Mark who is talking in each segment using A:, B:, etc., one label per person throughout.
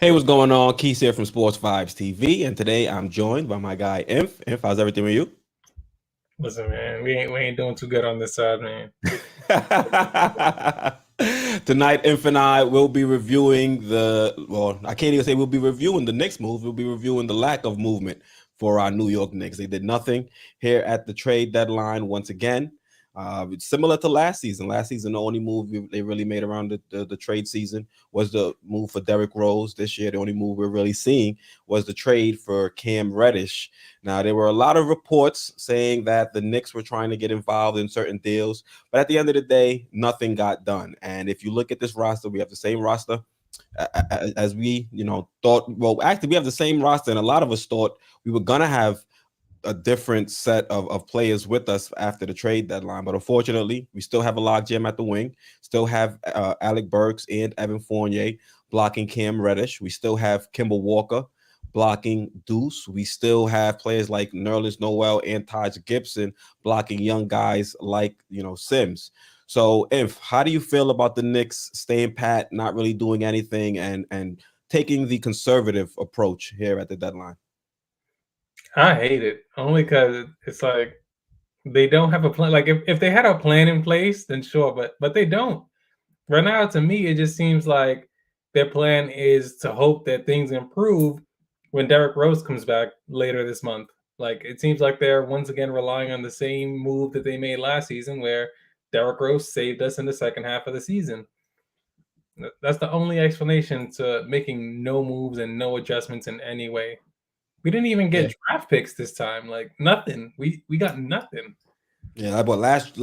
A: Hey, what's going on? Keith here from Sports Vibes TV, and today I'm joined by my guy Inf. Inf, how's everything with you?
B: Listen, man, we ain't doing too good on this side, man.
A: Tonight, Inf and I will be reviewing I can't even say we'll be reviewing the Knicks move. We'll be reviewing the lack of movement for our New York Knicks. They did nothing here at the trade deadline once again. It's similar to last season. Last season, the only move they really made around the trade season was the move for Derrick Rose. This year, the only move we're really seeing was the trade for Cam Reddish. Now, there were a lot of reports saying that the Knicks were trying to get involved in certain deals, but at the end of the day, nothing got done. And if you look at this roster, we have the same roster as we, thought. Well, actually, we have the same roster, and a lot of us thought we were gonna have a different set of players with us after the trade deadline. But unfortunately, we still have a logjam at the wing, still have Alec Burks and Evan Fournier blocking Cam Reddish. We still have Kimball Walker blocking Deuce. We still have players like Nerlens Noel and Taj Gibson blocking young guys like, Sims. So, how do you feel about the Knicks staying pat, not really doing anything, and taking the conservative approach here at the deadline?
B: I hate it only because it's like they don't have a plan. Like if they had a plan in place, then sure, but they don't. Right now, to me, it just seems like their plan is to hope that things improve when Derrick Rose comes back later this month. Like it seems like they're once again relying on the same move that they made last season, where Derrick Rose saved us in the second half of the season. That's the only explanation to making no moves and no adjustments in any way. We didn't even
A: Yeah.
B: get draft picks this time. Like nothing. We got nothing.
A: Yeah, but last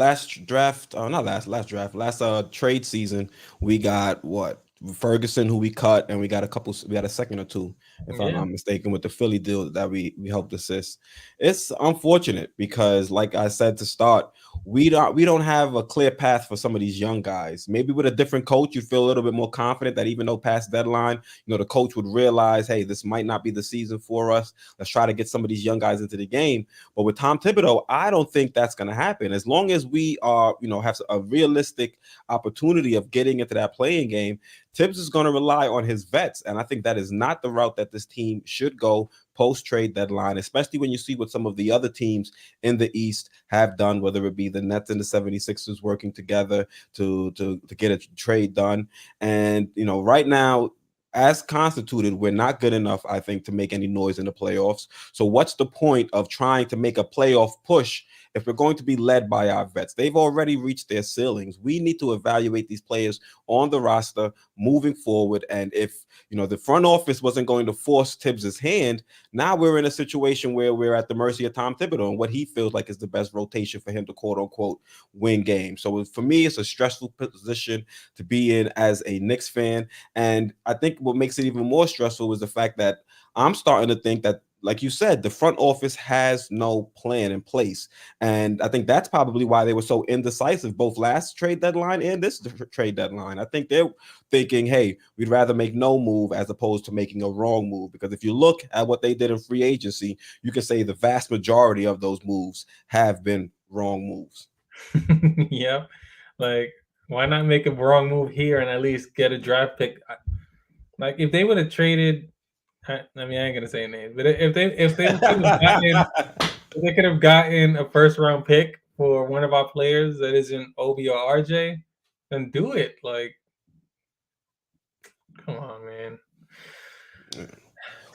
A: draft, not last draft, last trade season, we got what Ferguson, who we cut, and we got we got a second or two, if I'm
B: Yeah.
A: not mistaken, with the Philly deal that we helped assist. It's unfortunate because, like I said to start, we don't have a clear path for some of these young guys. Maybe with a different coach, you feel a little bit more confident that even though past deadline, the coach would realize, hey, this might not be the season for us. Let's try to get some of these young guys into the game. But with Tom Thibodeau, I don't think that's going to happen. As long as we are, have a realistic opportunity of getting into that playing game, Tibbs is going to rely on his vets. And I think that is not the route that this team should go post trade deadline, especially when you see what some of the other teams in the East have done, whether it be the Nets and the 76ers working together to get a trade done. And, right now, as constituted, we're not good enough, I think, to make any noise in the playoffs. So what's the point of trying to make a playoff push if we're going to be led by our vets? They've already reached their ceilings. We need to evaluate these players on the roster moving forward. And if, the front office wasn't going to force Tibbs's hand, now we're in a situation where we're at the mercy of Tom Thibodeau and what he feels like is the best rotation for him to quote unquote win games. So for me, it's a stressful position to be in as a Knicks fan. And I think what makes it even more stressful is the fact that I'm starting to think that, like you said, the front office has no plan in place. And I think that's probably why they were so indecisive both last trade deadline and this trade deadline. I think they're thinking, hey, we'd rather make no move as opposed to making a wrong move. Because if you look at what they did in free agency, you can say the vast majority of those moves have been wrong moves.
B: Yeah. Like why not make a wrong move here and at least get a draft pick? Like if they would have traded, I mean, I ain't gonna say names, but if they could have gotten if they could have gotten a first round pick for one of our players that isn't Obi or RJ, then do it. Like, come on, man.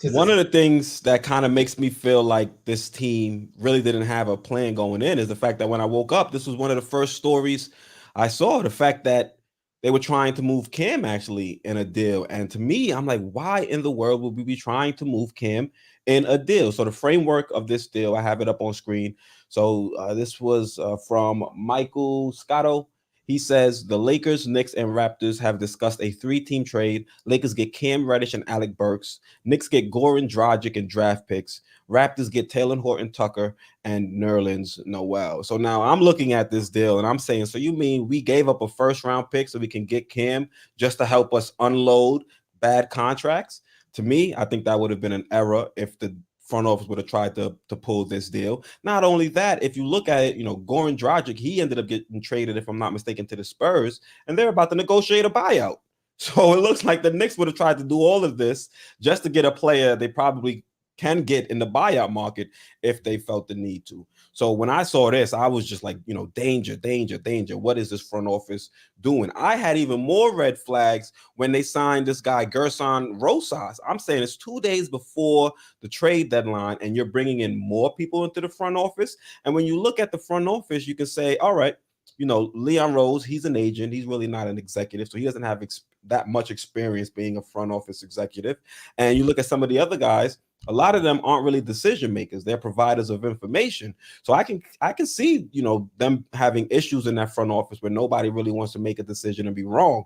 B: Just
A: One
B: a,
A: of the things that kind of makes me feel like this team really didn't have a plan going in is the fact that when I woke up, this was one of the first stories I saw. The fact that they were trying to move Cam actually in a deal. And to me, I'm like, why in the world would we be trying to move Cam in a deal? So the framework of this deal, I have it up on screen. So this was from Michael Scotto. He says the Lakers, Knicks, and Raptors have discussed a three-team trade. Lakers get Cam Reddish and Alec Burks. Knicks get Goran Dragic and draft picks. Raptors get Taylor Horton Tucker and Nerlens Noel. So now I'm looking at this deal and I'm saying, so you mean we gave up a first round pick so we can get Cam just to help us unload bad contracts? To me, I think that would have been an error if the front office would have tried to pull this deal. Not only that, if you look at it, Goran Dragic, he ended up getting traded, if I'm not mistaken, to the Spurs, and they're about to negotiate a buyout. So it looks like the Knicks would have tried to do all of this just to get a player they probably can get in the buyout market if they felt the need to. So when I saw this, I was just like, danger, danger, danger. What is this front office doing? I had even more red flags when they signed this guy, Gerson Rosas. I'm saying it's 2 days before the trade deadline, and you're bringing in more people into the front office. And when you look at the front office, you can say, all right, Leon Rose, he's an agent. He's really not an executive, so he doesn't have that much experience being a front office executive. And you look at some of the other guys, a lot of them aren't really decision makers. They're providers of information. So I can see, them having issues in that front office where nobody really wants to make a decision and be wrong.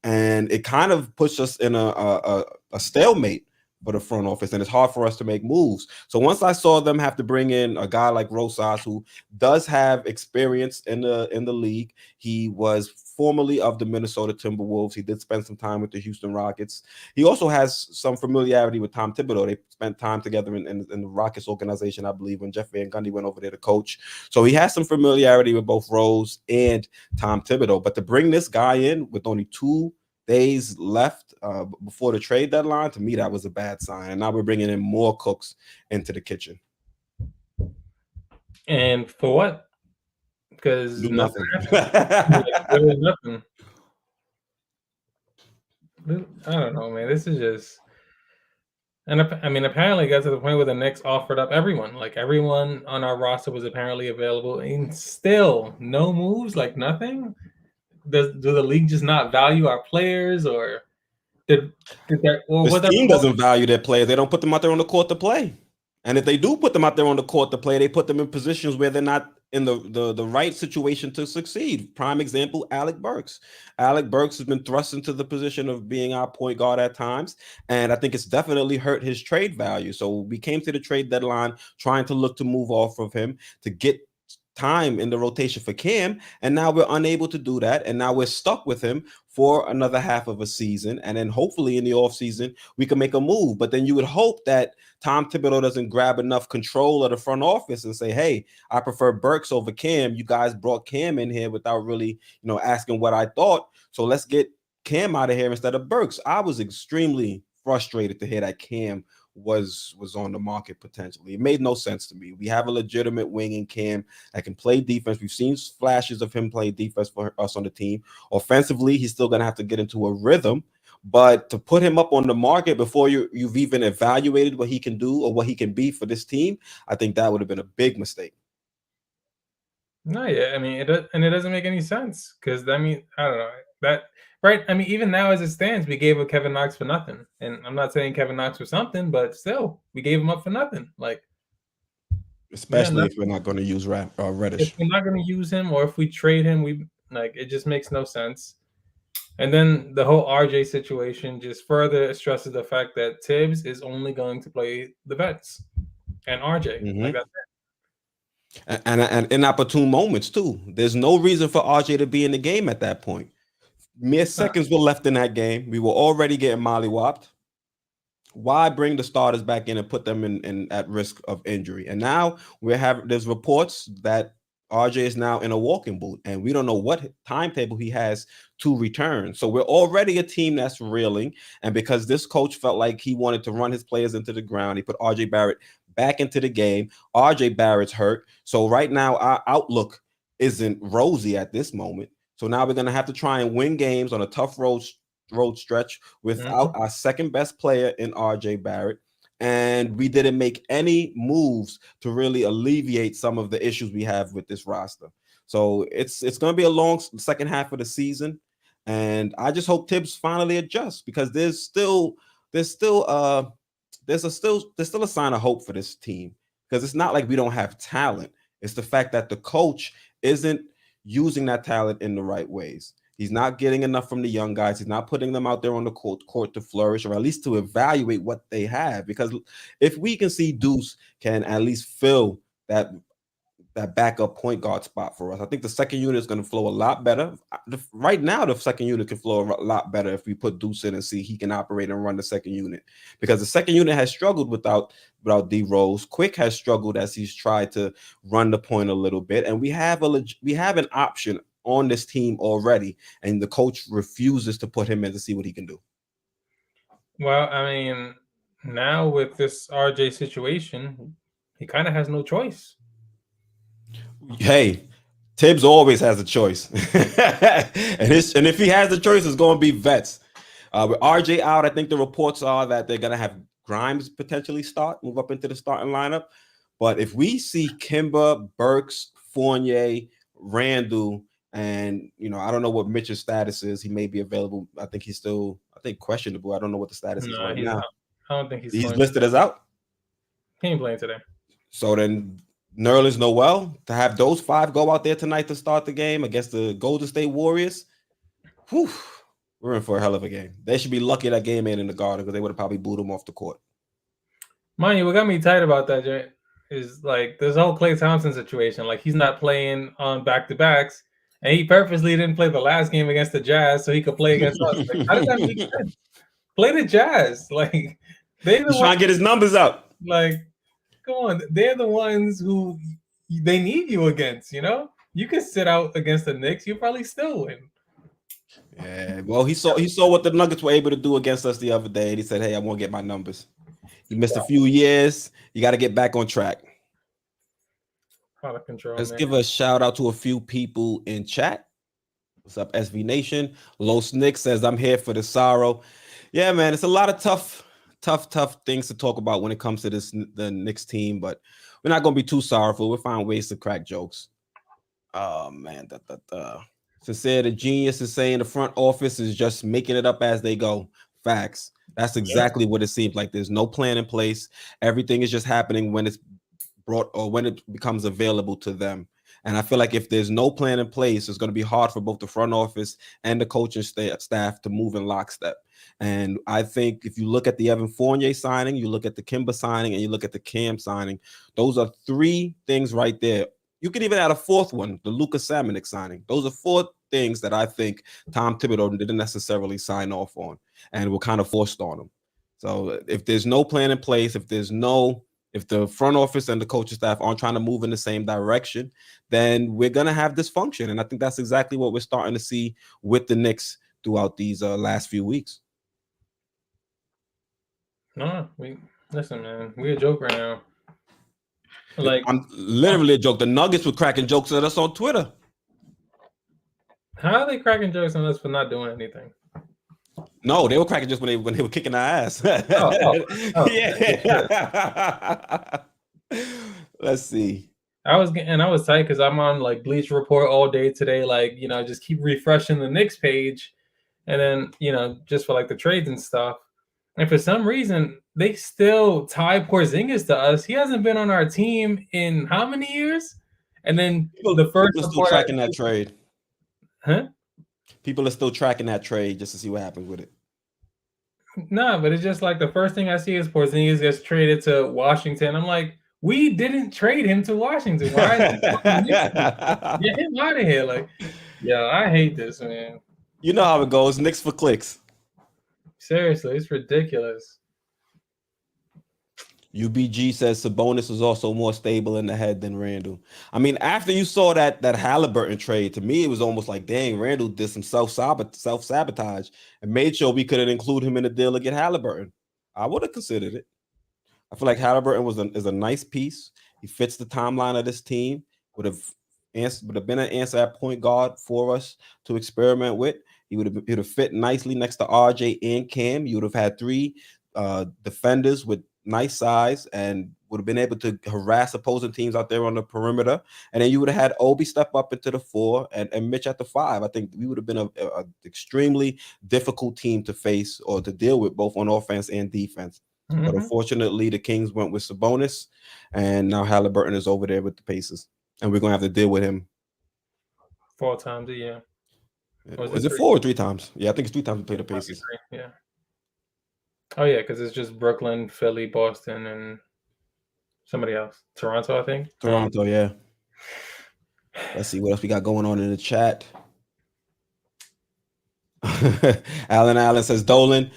A: And it kind of puts us in a stalemate for the front office, and it's hard for us to make moves. So once I saw them have to bring in a guy like Rosas, who does have experience in the league, he was formerly of the Minnesota Timberwolves. He did spend some time with the Houston Rockets. He also has some familiarity with Tom Thibodeau. They spent time together in the Rockets organization, I believe, when Jeff Van Gundy went over there to coach. So he has some familiarity with both Rose and Tom Thibodeau. But to bring this guy in with only 2 days left before the trade deadline, to me, that was a bad sign. And now we're bringing in more cooks into the kitchen.
B: And for what? Because
A: nothing.
B: Really nothing. I don't know, man. This is just, and I mean, apparently it got to the point where the Knicks offered up everyone. Like everyone on our roster was apparently available, and still no moves, like nothing. Do the league just not value our players, or did that? Or
A: this team doesn't value their players. They don't put them out there on the court to play. And if they do put them out there on the court to play, they put them in positions where they're not in the right situation to succeed. Prime example, Alec Burks. Alec Burks has been thrust into the position of being our point guard at times, and I think it's definitely hurt his trade value. So we came to the trade deadline trying to look to move off of him to get time in the rotation for Cam, and now we're unable to do that, and now we're stuck with him for another half of a season, and then hopefully in the offseason we can make a move. But then you would hope that Tom Thibodeau doesn't grab enough control of the front office and say, hey, I prefer Burks over Cam. You guys brought Cam in here without really asking what I thought, so let's get Cam out of here instead of Burks. I was extremely frustrated to hear that Cam was on the market potentially. It made no sense to me. We have a legitimate wing in Cam that can play defense. We've seen flashes of him play defense for us on the team. Offensively, he's still going to have to get into a rhythm, but to put him up on the market before you've even evaluated what he can do or what he can be for this team, I think that would have been a big mistake.
B: No, yeah, I mean, it doesn't make any sense, because I mean, I don't know that. Right. I mean, even now as it stands, we gave up Kevin Knox for nothing. And I'm not saying Kevin Knox for something, but still, we gave him up for nothing. Like,
A: especially if we're not going to use Reddish.
B: If we're not going to use him, or if we trade him, it just makes no sense. And then the whole RJ situation just further stresses the fact that Tibbs is only going to play the vets and RJ.
A: Mm-hmm.
B: Like that's
A: it. And inopportune moments too. There's no reason for RJ to be in the game at that point. Mere seconds were left in that game. We were already getting mollywopped. Why bring the starters back in and put them in at risk of injury? And now there's reports that RJ is now in a walking boot, and we don't know what timetable he has to return. So we're already a team that's reeling. And because this coach felt like he wanted to run his players into the ground, he put RJ Barrett back into the game. RJ Barrett's hurt. So right now our outlook isn't rosy at this moment. So now we're going to have to try and win games on a tough road stretch without our second best player in RJ Barrett. And we didn't make any moves to really alleviate some of the issues we have with this roster. So it's going to be a long second half of the season. And I just hope Tibbs finally adjusts, because there's still a sign of hope for this team, because it's not like we don't have talent. It's the fact that the coach isn't using that talent in the right ways. He's not getting enough from the young guys. He's not putting them out there on the court to flourish, or at least to evaluate what they have. Because if we can see Deuce can at least fill that backup point guard spot for us, I think the second unit is going to flow a lot better. Right now, the second unit can flow a lot better if we put Deuce in and see he can operate and run the second unit. Because the second unit has struggled without D Rose. Quick has struggled as he's tried to run the point a little bit, and we have an option on this team already, and the coach refuses to put him in to see what he can do.
B: Well, I mean, now with this RJ situation, he kind of has no choice.
A: Hey, Tibbs always has a choice, and if he has the choice, it's going to be vets. With RJ out, I think the reports are that they're going to have Grimes potentially move up into the starting lineup. But if we see Kimba, Burks, Fournier, Randall, and I don't know what Mitchell's status is. He may be available. I think he's still, questionable. I don't know what the status is right now.
B: I don't think he's
A: listed as out.
B: He ain't playing today.
A: So then Nerlens Noel, to have those 5 go out there tonight to start the game against the Golden State Warriors. Whew, we're in for a hell of a game. They should be lucky that game ain't in the Garden, because they would have probably booed him off the court.
B: Mind you, what got me tight about that, Jay, is like this whole Klay Thompson situation. Like, he's not playing on back-to-backs, and he purposely didn't play the last game against the Jazz so he could play against us. Like, how does that make sense? Play the Jazz. Like,
A: he's trying to get his numbers up.
B: Like, come on, they're the ones who they need you against. You could sit out against the Knicks, you probably still win.
A: Yeah, well, he saw what the Nuggets were able to do against us the other day, and he said, "Hey, I want to get my numbers." He missed a few years. You got to get back on track.
B: Out of control.
A: Let's give a shout out to a few people in chat. What's up, SV Nation? Los Nick says, "I'm here for the sorrow." Yeah, man, it's a lot of tough things to talk about when it comes to the Knicks team, but we're not going to be too sorrowful. We'll find ways to crack jokes. Oh man, Sincere the Genius is saying the front office is just making it up as they go. Facts. That's exactly what it seems like. There's no plan in place. Everything is just happening when it's brought or when it becomes available to them. And I feel like if there's no plan in place, it's going to be hard for both the front office and the coaching staff to move in lockstep. And I think if you look at the Evan Fournier signing, you look at the Kimba signing, and you look at the Cam signing, those are 3 things right there. You could even add a 4th one, the Luka Samanic signing. Those are 4 things that I think Tom Thibodeau didn't necessarily sign off on and were kind of forced on him. So if there's no plan in place, if the front office and the coaching staff aren't trying to move in the same direction, then we're going to have dysfunction. And I think that's exactly what we're starting to see with the Knicks throughout these last few weeks.
B: No, listen, man, we a joke right now. Like,
A: I'm literally a joke. The Nuggets were cracking jokes at us on Twitter.
B: How are they cracking jokes on us for not doing anything?
A: No, they were cracking just when they were kicking our ass. Yeah. Let's see.
B: I was tight because I'm on like Bleacher Report all day today. Like, just keep refreshing the Knicks page, and then just for like the trades and stuff. And for some reason, they still tie Porzingis to us. He hasn't been on our team in how many years? And then the first
A: people are still tracking that trade.
B: Huh?
A: People are still tracking that trade just to see what happens with it.
B: No, but it's just like the first thing I see is Porzingis gets traded to Washington. I'm like, we didn't trade him to Washington. Why? Get him out of here. Like, I hate this, man.
A: You know how it goes. Knicks for clicks.
B: Seriously, it's ridiculous.
A: UBG says Sabonis was also more stable in the head than Randall. I mean, after you saw that Halliburton trade, to me, it was almost like, dang, Randall did some self-sabotage and made sure we couldn't include him in the deal to get Halliburton. I would have considered it. I feel like Halliburton is a nice piece. He fits the timeline of this team. Would have been an answer at point guard for us to experiment with. He would have fit nicely next to RJ and Cam. You would have had 3 defenders with nice size and would have been able to harass opposing teams out there on the perimeter. And then you would have had Obi step up into the 4 and Mitch at the 5. I think we would have been a extremely difficult team to face or to deal with, both on offense and defense. Mm-hmm. But unfortunately, the Kings went with Sabonis, and now Halliburton is over there with the Pacers, and we're going to have to deal with him
B: 4 times a year.
A: Is it 4 or 3 times? Yeah, I think it's 3 times we play the Pacers.
B: Yeah. Oh, yeah, because it's just Brooklyn, Philly, Boston, and somebody else. Toronto, I think.
A: Toronto, yeah. Let's see what else we got going on in the chat. Allen says, Dolan,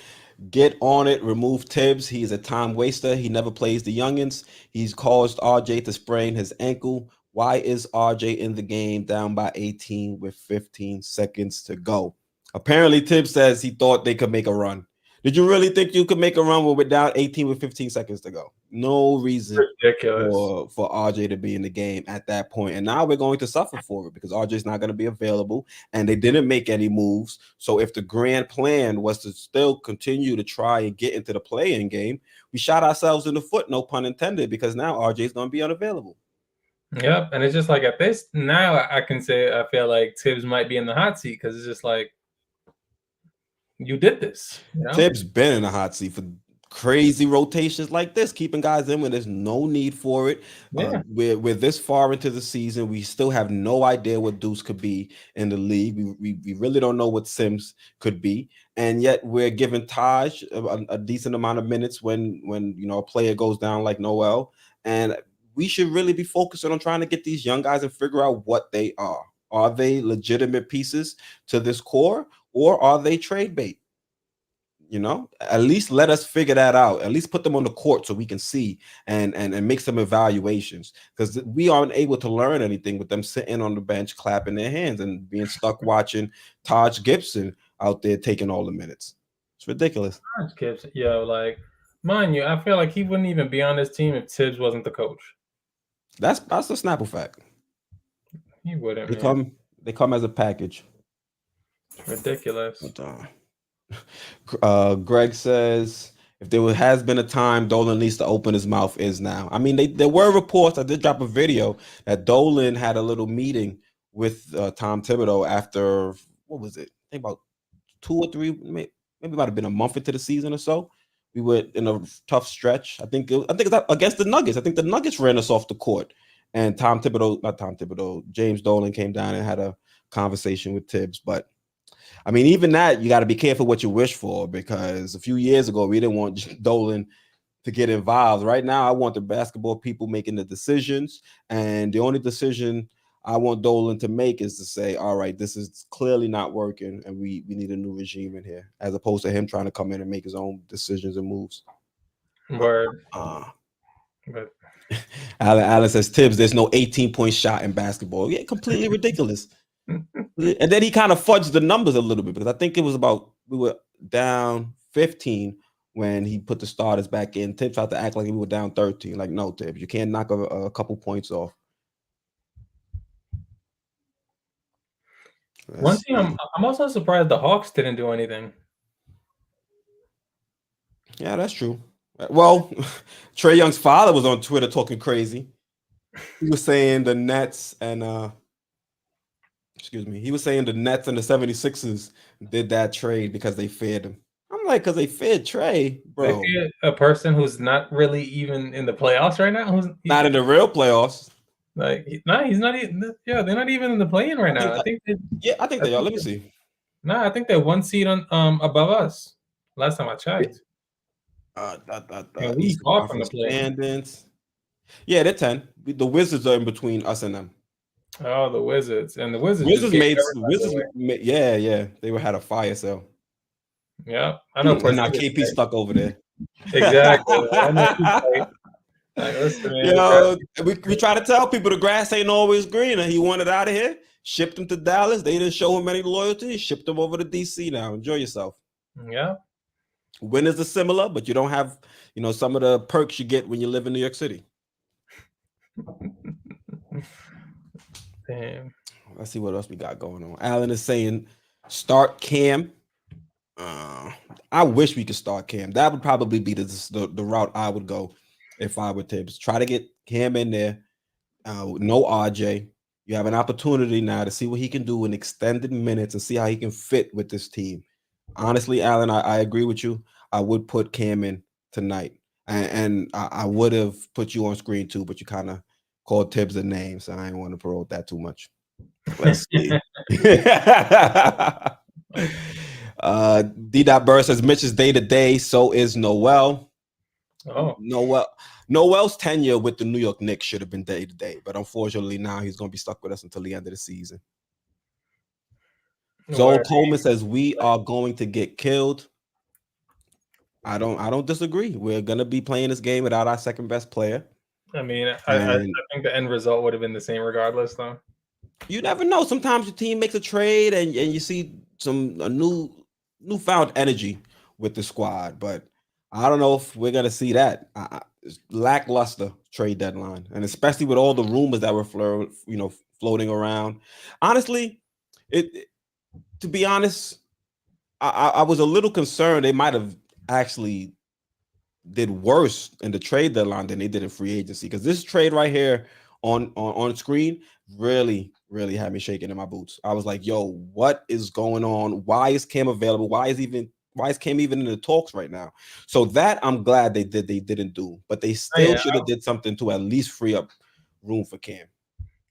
A: get on it. Remove Tibbs. He's a time waster. He never plays the youngins. He's caused RJ to sprain his ankle. Why is RJ in the game down by 18 with 15 seconds to go? Apparently, Tibbs says he thought they could make a run. Did you really think you could make a run when we're down 18 with 15 seconds to go? No reason
B: Ridiculous.
A: for RJ to be in the game at that point. And now we're going to suffer for it because RJ's not going to be available and they didn't make any moves. So if the grand plan was to still continue to try and get into the play-in game, we shot ourselves in the foot, no pun intended, because now RJ's going to be unavailable.
B: Yep. And it's just like at this now I can say I feel like Tibbs might be in the hot seat because it's just like you did this. You know?
A: Tibbs been in a hot seat for crazy rotations like this, keeping guys in when there's no need for it.
B: Yeah.
A: We're this far into the season. We still have no idea what Deuce could be in the league. We really don't know what Sims could be. And yet we're giving Taj a decent amount of minutes when a player goes down like Noel. And we should really be focusing on trying to get these young guys and figure out what they are. Are they legitimate pieces to this core, or are they trade bait? At least let us figure that out. At least put them on the court so we can see and make some evaluations, because we aren't able to learn anything with them sitting on the bench, clapping their hands and being stuck watching Taj Gibson out there taking all the minutes. It's ridiculous.
B: Taj Gibson, like, mind you, I feel like he wouldn't even be on this team if Tibbs wasn't the coach.
A: That's a Snapple fact.
B: He wouldn't.
A: They come as a package.
B: It's ridiculous.
A: Greg says if there has been a time Dolan needs to open his mouth, is now. I mean, there were reports. I did drop a video that Dolan had a little meeting with Tom Thibodeau after, what was it? I think about 2 or 3, maybe it might have been a month into the season or so. We were in a tough stretch. I think it's against the Nuggets. I think the Nuggets ran us off the court, and James Dolan came down and had a conversation with Tibbs. But I mean, even that, you got to be careful what you wish for, because a few years ago, we didn't want Dolan to get involved. Right now, I want the basketball people making the decisions. And the only decision I want Dolan to make is to say, all right, this is clearly not working, and we need a new regime in here, as opposed to him trying to come in and make his own decisions and moves.
B: Word.
A: Alan says, Tibbs, there's no 18-point shot in basketball. Yeah, completely ridiculous. And then he kind of fudged the numbers a little bit, because I think it was we were down 15 when he put the starters back in. Tibbs tried to act like we were down 13. Like, no, Tibbs, you can't knock a couple points off.
B: One thing, I'm also surprised the Hawks didn't do anything.
A: Yeah, that's true. Well, Trae Young's father was on Twitter talking crazy. He was saying the Nets and he was saying the Nets and the 76ers did that trade because they feared him. I'm like, because they feared Trae, bro.
B: They fear a person who's not really even in the playoffs right now. Who's
A: not in the real playoffs.
B: Like, he's not even. Yeah, they're not even in the play-in right now. I think
A: they are. Let me see.
B: I think they're 1 seed on above us. Last time I checked.
A: We far from the standings. Yeah, they're 10. The Wizards are in between us and them.
B: Oh, the Wizards. And the Wizards
A: yeah. They had a fire sale.
B: Yeah, I know.
A: And now KP stuck over there.
B: Exactly.
A: We try to tell people the grass ain't always greener. He wanted out of here, shipped him to Dallas. They didn't show him any loyalty. Shipped him over to DC now. Enjoy yourself.
B: Yeah.
A: Winners are similar, but you don't have, some of the perks you get when you live in New York City.
B: Damn.
A: Let's see what else we got going on. Alan is saying start Cam. I wish we could start Cam. That would probably be the route I would go if I were Tibbs. Try to get Cam in there. No RJ. You have an opportunity now to see what he can do in extended minutes and see how he can fit with this team. Honestly, Alan, I agree with you. I would put Cam in tonight. And I would have put you on screen too, but you kind of called Tibbs a name, so I didn't want to promote that too much. Let's see. D.Burr says Mitch is day to day, so is Noel.
B: Oh,
A: Noel's tenure with the New York Knicks should have been day to day, but unfortunately now he's going to be stuck with us until the end of the season. Joel Coleman says we are going to get killed. I don't disagree. We're going to be playing this game without our second best player.
B: I mean, I
A: And
B: think the end result would have been the same regardless, though.
A: you never know. Sometimes your team makes a trade and you see a newfound energy with the squad, but I don't know if we're gonna see that. It's lackluster trade deadline, and especially with all the rumors that were floating around. Honestly, to be honest, I was a little concerned they might have actually did worse in the trade deadline than they did in free agency, because this trade right here on screen really had me shaking in my boots. I was like, yo, what is going on? Why is Cam available? Why is Cam even in the talks right now? So that I'm glad they didn't do, but they still should have did something to at least free up room for Cam.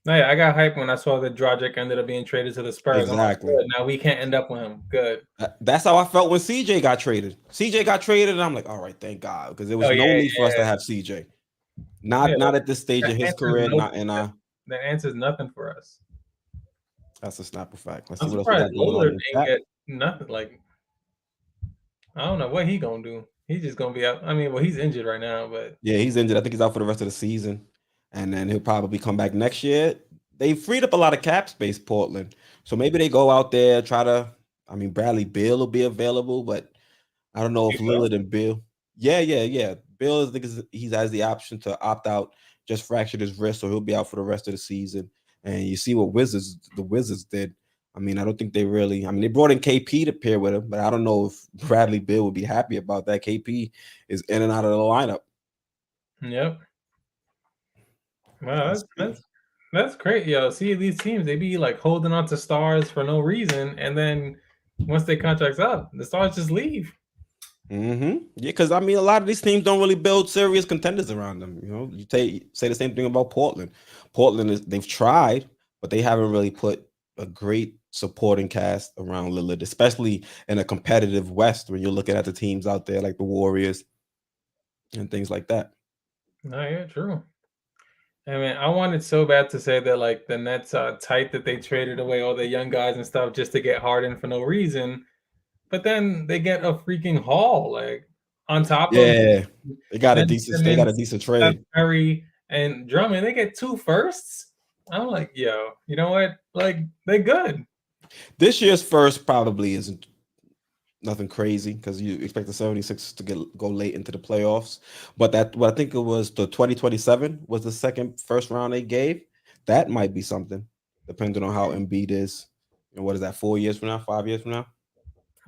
B: No, yeah, I got hyped when I saw that Dragic ended up being traded to the Spurs.
A: Exactly.
B: I'm like, good. Now we can't end up with him. Good.
A: That's how I felt when CJ got traded. CJ got traded, and I'm like, all right, thank God, because there was no need for us to have CJ. Not at this stage of his career.
B: That answers nothing for us.
A: That's a snapper fact. Let's
B: I'm
A: see what else we
B: surprised
A: got going on.
B: Lillard didn't get nothing. Like, I don't know what he gonna do. He's just gonna be out. I mean, well, he's injured right now, but
A: yeah, he's injured. I think he's out for the rest of the season, and then he'll probably come back next year. They freed up a lot of cap space, Portland, so maybe they go out there try to. I mean, Bradley Beal will be available, but I don't know if Lillard and Beal. Yeah. Bill, I think he has the option to opt out. Just fractured his wrist, so he'll be out for the rest of the season. And you see what the Wizards did. I mean, I don't think they really. I mean, they brought in KP to pair with him, but I don't know if Bradley Beal would be happy about that. KP is in and out of the lineup.
B: Yep. Wow, that's great, yo. See, these teams, they be like holding on to stars for no reason, and then once their contract's up, the stars just leave.
A: Yeah, because I mean, a lot of these teams don't really build serious contenders around them. You know, you say the same thing about Portland. They've tried, but they haven't really put a great supporting cast around Lillard, especially in a competitive West when you're looking at the teams out there like the Warriors and things like that.
B: No, yeah, true. I mean, I wanted so bad to say that like the Nets are tight that they traded away all the young guys and stuff just to get Harden for no reason. But then they get a freaking haul, like on top of
A: they got a
B: Simmons,
A: decent trade.
B: Curry and Drummond. They get 2 firsts. I'm like, yo, you know what? Like, they good.
A: This year's first probably isn't nothing crazy because you expect the 76ers to go late into the playoffs. But what I think it was the 2027 was the first round they gave. That might be something, depending on how Embiid is. And what is that, 4 years from now, 5 years from now?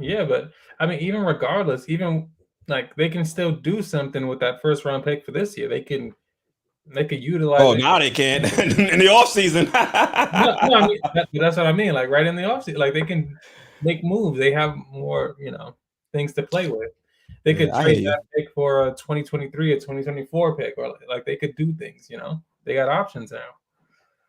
B: Yeah, but I mean, even regardless, even like they can still do something with that first round pick for this year. They could utilize.
A: Oh, now they can't in the offseason.
B: No, I mean that's what I mean. Like right in the offseason, like they can make moves. They have more, things to play with. They could trade that pick for a 2023 or 2024 pick, or like they could do things. They got options now.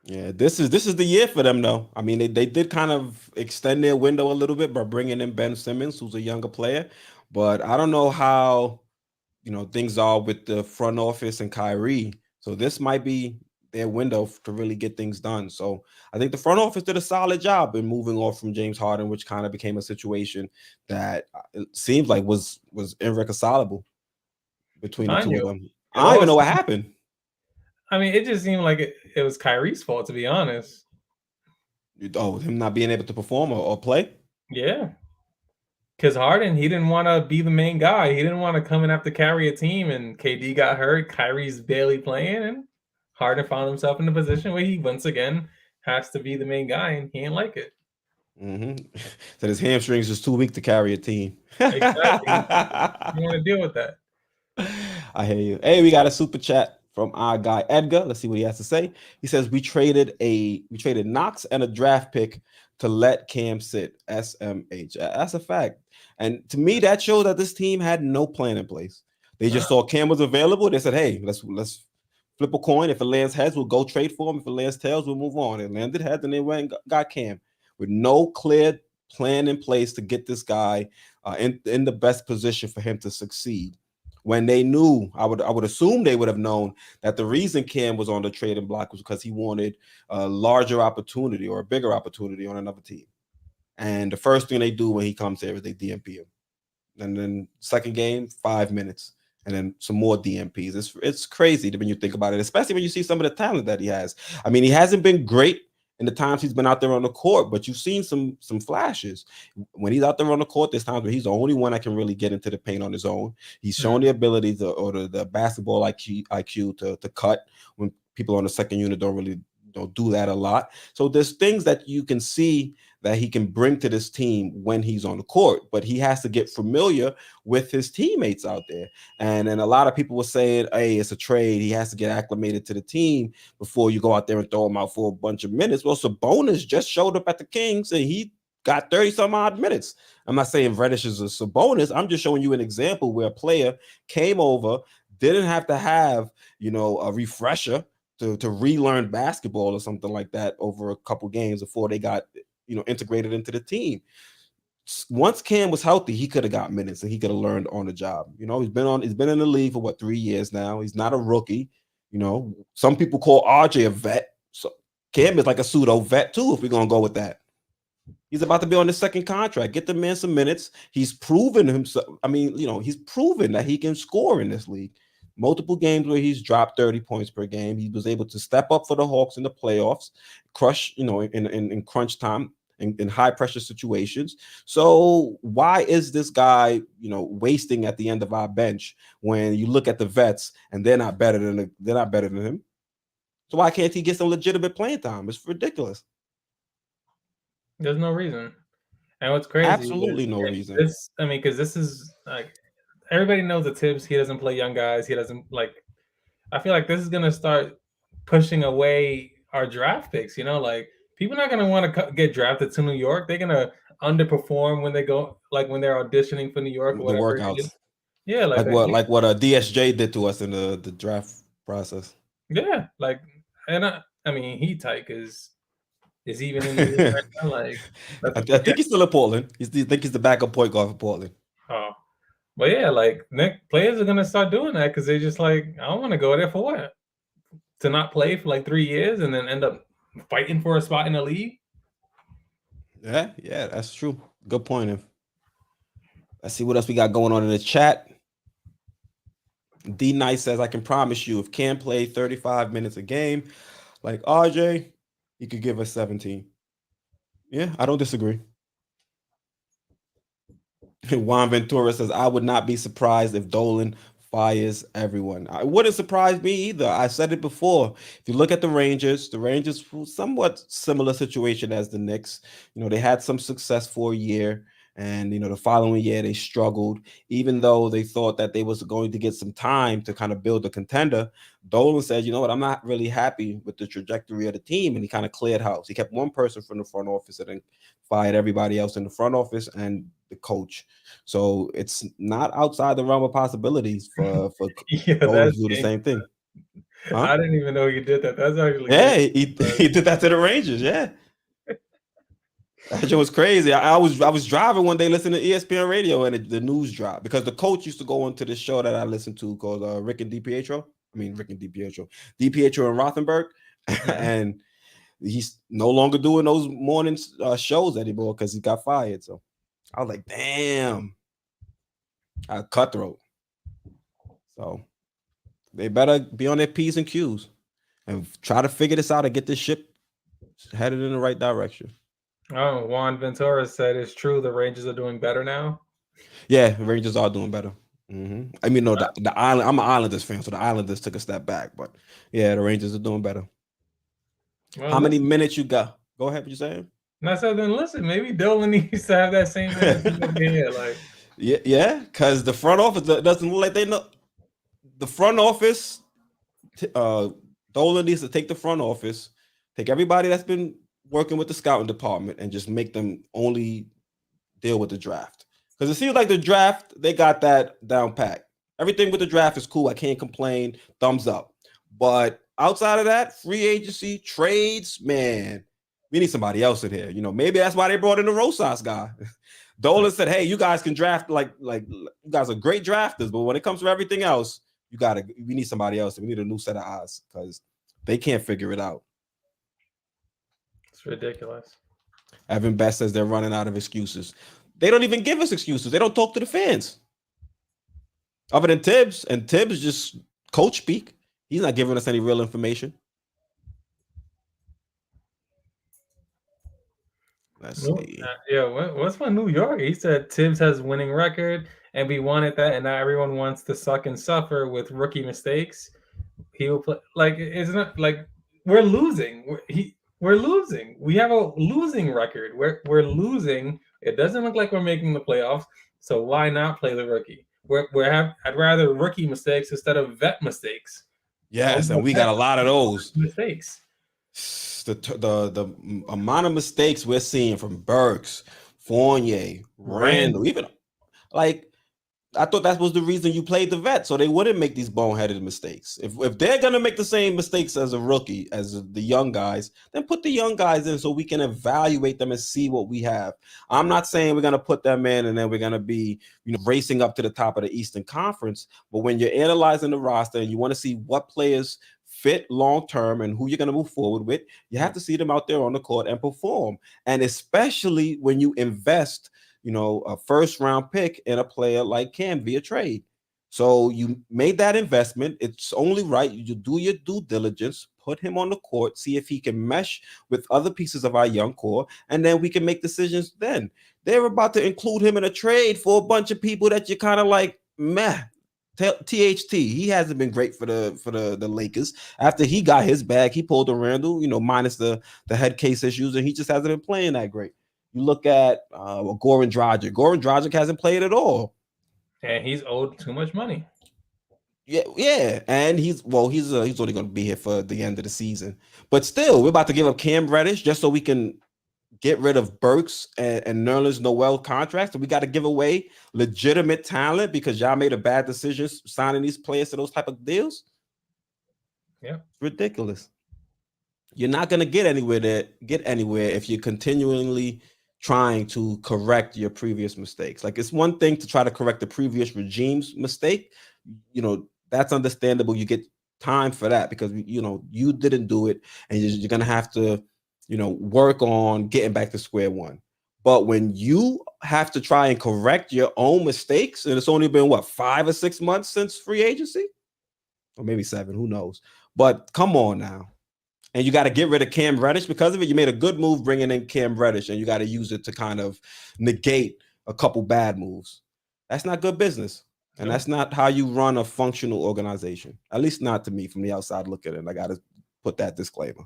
A: Yeah, this is the year for them, though. I mean, they did kind of extend their window a little bit by bringing in Ben Simmons, who's a younger player. But I don't know how, things are with the front office and Kyrie. So this might be their window to really get things done. So I think the front office did a solid job in moving off from James Harden, which kind of became a situation that it seems like was irreconcilable between the two of them. I don't even know what happened.
B: I mean, it just seemed like it was Kyrie's fault, to be honest.
A: Oh, him not being able to perform or play?
B: Yeah. Because Harden, he didn't want to be the main guy. He didn't want to come and have to carry a team, and KD got hurt. Kyrie's barely playing, and Harden found himself in a position where he, once again, has to be the main guy, and he didn't like it.
A: So his hamstrings is too weak to carry a team.
B: Exactly. You want to deal with that.
A: I hear you. Hey, we got a super chat from our guy Edgar. Let's see what he has to say. He says we traded Knox and a draft pick to let Cam sit. SMH. That's a fact. And to me, that shows that this team had no plan in place. They just saw Cam was available. They said, "Hey, let's flip a coin. If it lands heads, we'll go trade for him. If it lands tails, we'll move on." It landed heads, and they went and got Cam with no clear plan in place to get this guy in the best position for him to succeed. When they knew, I would assume they would have known that the reason Cam was on the trading block was because he wanted a larger opportunity or a bigger opportunity on another team. And the first thing they do when he comes here is they DMP him. And then second game, 5 minutes. and then some more DMPs. It's crazy when you think about it, especially when you see some of the talent that he has. I mean, he hasn't been great in the times he's been out there on the court, but you've seen some flashes. When he's out there on the court, there's times where he's the only one that can really get into the paint on his own. He's shown the ability to, or the basketball IQ to cut when people on the second unit don't really do that a lot. So there's things that you can see that he can bring to this team when he's on the court, but he has to get familiar with his teammates out there. And then a lot of people were saying, hey, it's a trade. He has to get acclimated to the team before you go out there and throw him out for a bunch of minutes. Well, Sabonis just showed up at the Kings and he got 30 some odd minutes. I'm not saying Reddish is a Sabonis. I'm just showing you an example where a player came over, didn't have to have, a refresher to relearn basketball or something like that over a couple games before they got integrated into the team. Once Cam was healthy, he could have got minutes and he could have learned on the job. He's been in the league for 3 years now. He's not a rookie. Some people call RJ a vet. So Cam is like a pseudo vet too, if we're gonna go with that. He's about to be on his second contract. Get the man some minutes. He's proven himself. I mean, he's proven that he can score in this league. Multiple games where he's dropped 30 points per game. He was able to step up for the Hawks in the playoffs, crush, in crunch time, in high pressure situations. So why is this guy, wasting at the end of our bench when you look at the vets and they're not better than him? So why can't he get some legitimate playing time? It's ridiculous.
B: There's no reason. And what's crazy?
A: Absolutely no reason.
B: Because this is like, everybody knows that Tibbs, he doesn't play young guys. He doesn't I feel like this is going to start pushing away our draft picks. People are not going to want to get drafted to New York. They're going to underperform when they go, when they're auditioning for New York or whatever.
A: The workouts.
B: Yeah.
A: Like what DSJ did to us in the draft process.
B: Yeah. He tight because is he even in the league right now?
A: I think he's still in Portland. I think he's the backup point guard for Portland.
B: Oh. But yeah, players are gonna start doing that because they're just I don't want to go there for what? To not play for 3 years and then end up fighting for a spot in the league?
A: Yeah, that's true. Good point. Let's see what else we got going on in the chat. D Nice says, I can promise you, if Cam play 35 minutes a game like RJ, he could give us 17. Yeah, I don't disagree. Juan Ventura says, I would not be surprised if Dolan fires everyone. It wouldn't surprise me either. I said it before. If you look at the Rangers somewhat similar situation as the Knicks. They had some success for a year, and the following year they struggled. Even though they thought that they was going to get some time to kind of build a contender, Dolan said, you know what, I'm not really happy with the trajectory of the team, and he kind of cleared house. He kept one person from the front office and then fired everybody else in the front office and the coach. So it's not outside the realm of possibilities for Dolan to do the same thing.
B: Huh? I didn't even know he did that. That's actually
A: he did that to the Rangers. Yeah. That was crazy. I was driving one day listening to ESPN radio and the news dropped because the coach used to go into this show that I listened to called Rick and DiPietro and Rothenberg. And he's no longer doing those morning shows anymore because he got fired. So I was like, damn, cutthroat. So they better be on their P's and Q's and try to figure this out and get this ship headed in the right direction.
B: Oh, Juan Ventura said it's true. The Rangers are doing better now.
A: Yeah, the Rangers are doing better. Mm-hmm. I mean, no, the Island. I'm an Islanders fan, so the Islanders took a step back. But yeah, the Rangers are doing better. Well, how many minutes you got? Go ahead. What you saying?
B: And I said, then listen, maybe Dolan needs to have that same energy.
A: Yeah, because the front office doesn't look like they know. The front office, Dolan needs to take the front office, take everybody that's been working with the scouting department and just make them only deal with the draft. Because it seems like the draft, they got that down pat. Everything with the draft is cool. I can't complain. Thumbs up. But outside of that, free agency, trades, man, we need somebody else in here. Maybe that's why they brought in the Rosas guy. Dolan said, hey, you guys can draft like you guys are great drafters, but when it comes to everything else, we need somebody else. We need a new set of eyes because they can't figure it out.
B: It's ridiculous.
A: Evan Best says they're running out of excuses. They don't even give us excuses. They don't talk to the fans. Other than Tibbs, and Tibbs just coach speak. He's not giving us any real information. Let's see.
B: Yeah, what's my New York? He said Tibbs has winning record, and we wanted that, and now everyone wants to suck and suffer with rookie mistakes. He will play like isn't it like we're losing. We're losing. We have a losing record. We're losing. It doesn't look like we're making the playoffs. So why not play the rookie? I'd rather rookie mistakes instead of vet mistakes.
A: Yes, and we got a lot of those
B: mistakes.
A: The amount of mistakes we're seeing from Burks, Fournier, Randall, even like I thought that was the reason you played the vet, so they wouldn't make these boneheaded mistakes. If they're gonna make the same mistakes as a rookie, as the young guys, then put the young guys in so we can evaluate them and see what we have. I'm not saying we're gonna put them in and then we're gonna be racing up to the top of the Eastern Conference, but when you're analyzing the roster and you want to see what players fit long term and who you're going to move forward with, you have to see them out there on the court and perform. And especially when you invest a first round pick in a player like Cam via trade. So you made that investment. It's only right you do your due diligence, put him on the court, see if he can mesh with other pieces of our young core, and then we can make decisions then. They're about to include him in a trade for a bunch of people that you're kind of like, meh. THT, he hasn't been great for the Lakers. After he got his bag, he pulled a Randall, minus the head case issues, and he just hasn't been playing that great. You look at Goran Dragic. Goran Dragic hasn't played at all,
B: and he's owed too much money.
A: Yeah, and he's only going to be here for the end of the season. But still, we're about to give up Cam Reddish just so we can get rid of Burks and Nerlens Noel contracts. So we got to give away legitimate talent because y'all made a bad decision signing these players to those type of deals.
B: Yeah,
A: it's ridiculous. You're not going to get anywhere if you're continually trying to correct your previous mistakes. Like, it's one thing to try to correct the previous regime's mistake. That's understandable. You get time for that because you didn't do it, and you're going to have to work on getting back to square one. But when you have to try and correct your own mistakes, and it's only been 5 or 6 months since free agency, or maybe 7, who knows? But come on now. And you got to get rid of Cam Reddish because of it. You made a good move bringing in Cam Reddish, and you got to use it to kind of negate a couple bad moves. That's not good business. And that's not how you run a functional organization. At least not to me from the outside looking in. I got to put that disclaimer.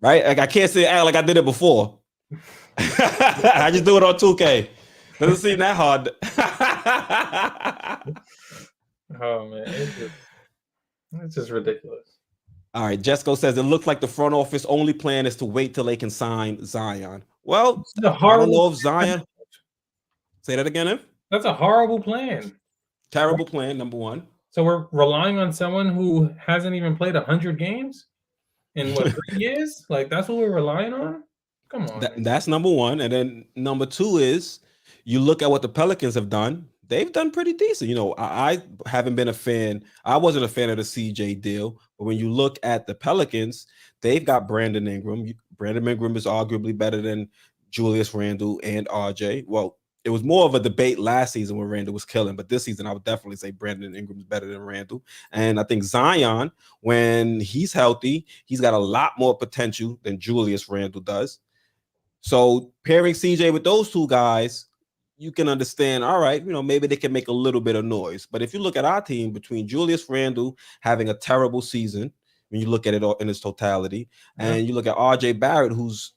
A: Right? Like, I can't say like I did it before. I just do it on 2K. Doesn't seem that hard.
B: Oh man, it's just ridiculous.
A: All right, Jesco says it looks like the front office only plan is to wait till they can sign Zion. Well, I don't know if Zion. Say that again, If?
B: That's a horrible plan.
A: Terrible plan, number one.
B: So we're relying on someone who hasn't even played 100 games in 3 years? Like, that's what we're relying on? Come on.
A: That's number one. And then number two is you look at what the Pelicans have done. They've done pretty decent. I haven't been a fan. I wasn't a fan of the CJ deal. But when you look at the Pelicans, they've got Brandon Ingram. Brandon Ingram is arguably better than Julius Randle and RJ. Well, it was more of a debate last season when Randle was killing, but this season I would definitely say Brandon Ingram is better than Randle. And I think Zion, when he's healthy, he's got a lot more potential than Julius Randle does. So pairing CJ with those two guys, you can understand, all right, maybe they can make a little bit of noise. But if you look at our team, between Julius Randle having a terrible season, when you look at it all in its totality, and you look at RJ Barrett, who's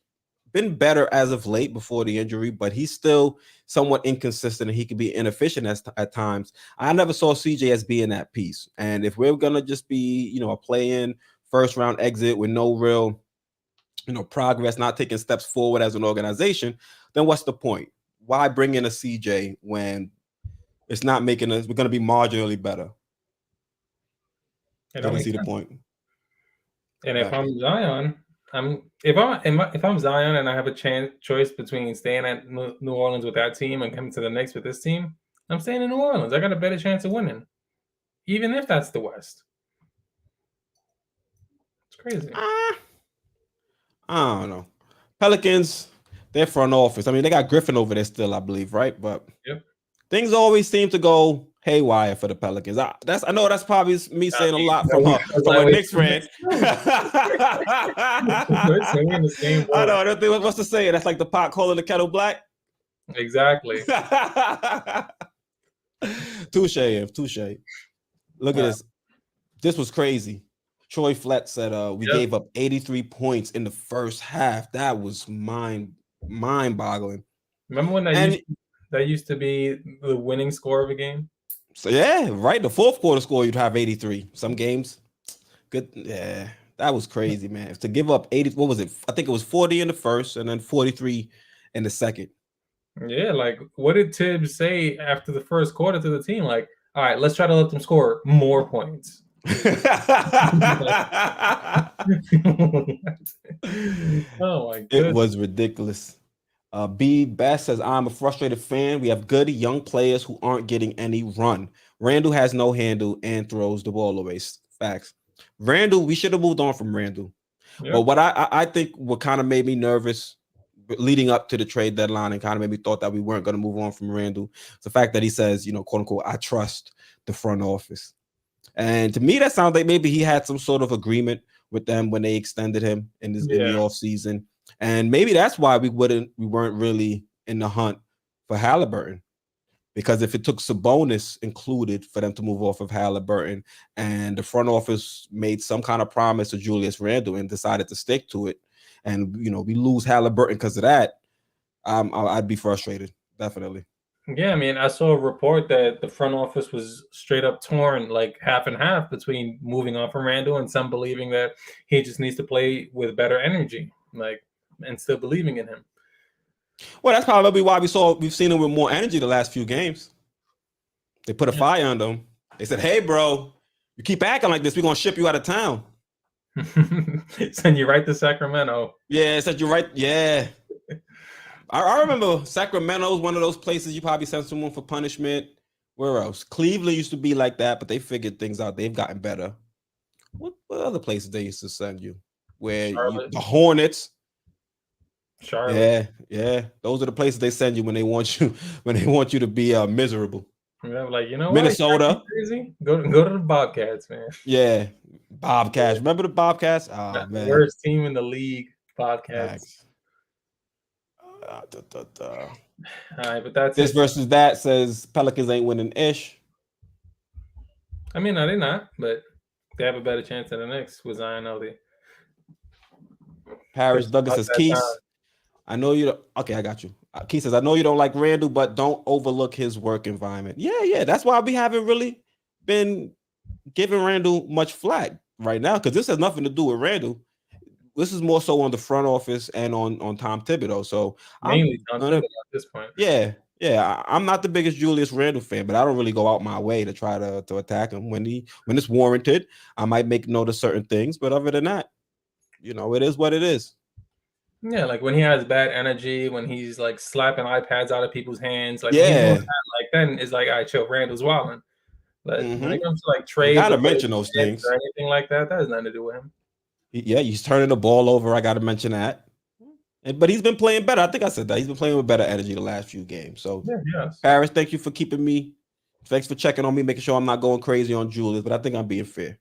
A: been better as of late before the injury, but he's still somewhat inconsistent and he can be inefficient at times. I never saw CJ as being that piece. And if we're going to just be, a play-in first round exit with no real, progress, not taking steps forward as an organization, then what's the point? Why bring in a CJ when it's not making us, we're going to be marginally better? I don't see the point.
B: And if I'm Zion, if I'm Zion and I have a choice between staying at New Orleans with that team and coming to the Knicks with this team, I'm staying in New Orleans. I got a better chance of winning, even if that's the West. It's crazy.
A: I don't know. Pelicans, their front office. I mean, they got Griffin over there still, I believe, right? But
B: yep.
A: things always seem to go haywire for the Pelicans. I know that's probably me saying a lot from a Knicks fan.
B: Same in the same
A: I
B: boat.
A: know. I don't think what's to say. That's like the pot calling the kettle black.
B: Exactly.
A: Touche. Look at this. This was crazy. Troy Fleck said we gave up 83 points in the first half. That was mind-boggling.
B: Remember when that used to be the winning score of a game?
A: So yeah, right. The fourth quarter score, you'd have 83. Some games, good. Yeah, that was crazy, man. To give up 80, what was it? I think it was 40 in the first and then 43 in the second.
B: Yeah, like what did Tibbs say after the first quarter to the team? Like, all right, let's try to let them score more points. Oh my goodness.
A: It was ridiculous. B Bass says, I'm a frustrated fan. We have good young players who aren't getting any run. Randall has no handle and throws the ball away. Facts. Randall, we should have moved on from Randall. Yep. But what I think what kind of made me nervous leading up to the trade deadline and kind of made me thought that we weren't going to move on from Randall, it's the fact that he says, quote unquote, I trust the front office. And to me, that sounds like maybe he had some sort of agreement with them when they extended him in the offseason. And maybe that's why we weren't really in the hunt for Halliburton. Because if it took Sabonis included for them to move off of Halliburton and the front office made some kind of promise to Julius Randle and decided to stick to it, and we lose Halliburton because of that, I'd be frustrated, definitely.
B: Yeah, I mean, I saw a report that the front office was straight up torn, like half and half between moving on from Randle and some believing that he just needs to play with better energy, and still believing in him.
A: Well, that's probably why we've seen him with more energy the last few games. They put a fire on them. They said, "Hey, bro, you keep acting like this, we're gonna ship you out of town."
B: Send you right to Sacramento.
A: Yeah, said you right. Yeah. I remember Sacramento was one of those places you probably sent someone for punishment. Where else? Cleveland used to be like that, but they figured things out. They've gotten better. What other places they used to send you? Where the Hornets.
B: Charlotte.
A: Yeah. Those are the places they send you when they want you to be miserable.
B: Yeah, like
A: Minnesota.
B: Crazy? Go to the Bobcats, man.
A: Yeah, Bobcats. Remember the Bobcats? Oh man,
B: worst team in the league, Bobcats.
A: All
B: right, but that's
A: this versus that says Pelicans ain't winning ish.
B: I mean, no, they're not, but they have a better chance than the Knicks with Zion LD.
A: Paris Douglas says, Keith, I know you don't. Okay, I got you. Keith says, I know you don't like Randall, but don't overlook his work environment. Yeah. That's why we haven't really been giving Randall much flack right now, because this has nothing to do with Randall. This is more so on the front office and on Tom Thibodeau. So
B: mainly Tom Thibodeau at this point.
A: Yeah. I'm not the biggest Julius Randle fan, but I don't really go out my way to try to attack him when it's warranted. I might make note of certain things, but other than that, it is what it is.
B: Yeah, like when he has bad energy, when he's like slapping iPads out of people's hands, like then it's like, all right, chill, Randall's wilding. But when it comes to like trades,
A: you gotta mention those things
B: or anything like that has nothing to do with him.
A: Yeah, he's turning the ball over. I got to mention that. But he's been playing better. I think I said that. He's been playing with better energy the last few games. So, Paris, thank you for keeping me. Thanks for checking on me, making sure I'm not going crazy on Julius. But I think I'm being fair.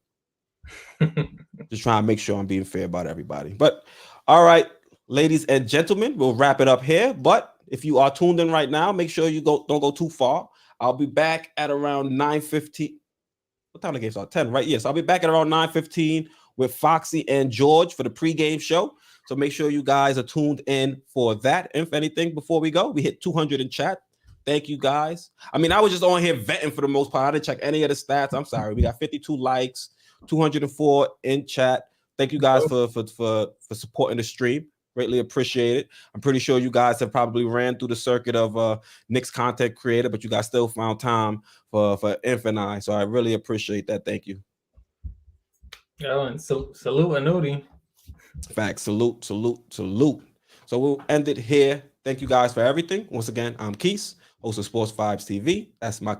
A: Just trying to make sure I'm being fair about everybody. But, all right, ladies and gentlemen, we'll wrap it up here. But if you are tuned in right now, make sure you don't go too far. I'll be back at around 9:15. What time the game start? 10, right? Yes, I'll be back at around 9:15 with Foxy and George for the pregame show. So make sure you guys are tuned in for that. If anything, before we go, we hit 200 in chat. Thank you guys. I mean, I was just on here venting for the most part. I didn't check any of the stats. I'm sorry. We got 52 likes, 204 in chat. Thank you guys for supporting the stream. Greatly appreciate it. I'm pretty sure you guys have probably ran through the circuit of Knicks content creator, but you guys still found time for Inf and I. So I really appreciate that. Thank you.
B: And salute Anudi.
A: Facts. Salute. So we'll end it here. Thank you guys for everything. Once again, I'm Keith, host of Sports Vibes TV. That's my